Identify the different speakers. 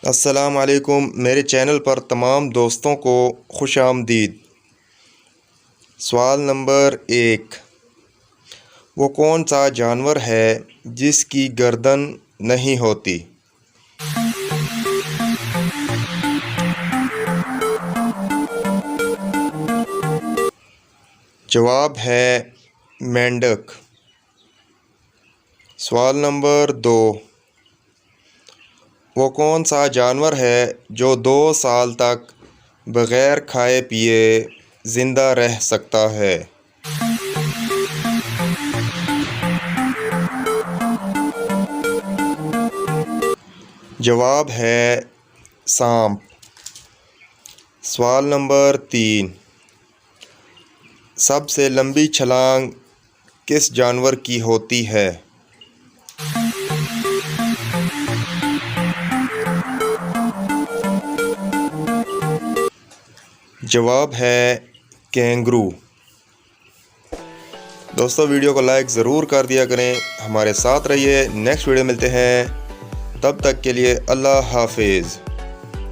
Speaker 1: السلام علیکم، میرے چینل پر تمام دوستوں کو خوش آمدید۔ سوال نمبر 1، وہ کون سا جانور ہے جس کی گردن نہیں ہوتی؟ جواب ہے مینڈک۔ سوال نمبر 2، وہ کون سا جانور ہے جو 2 سال تک بغیر کھائے پیے زندہ رہ سکتا ہے؟ جواب ہے سانپ۔ سوال نمبر 3، سب سے لمبی چھلانگ کس جانور کی ہوتی ہے؟ جواب ہے کینگرو۔ دوستو ویڈیو کو لائک ضرور کر دیا کریں، ہمارے ساتھ رہیے، نیکسٹ ویڈیو ملتے ہیں، تب تک کے لیے اللہ حافظ۔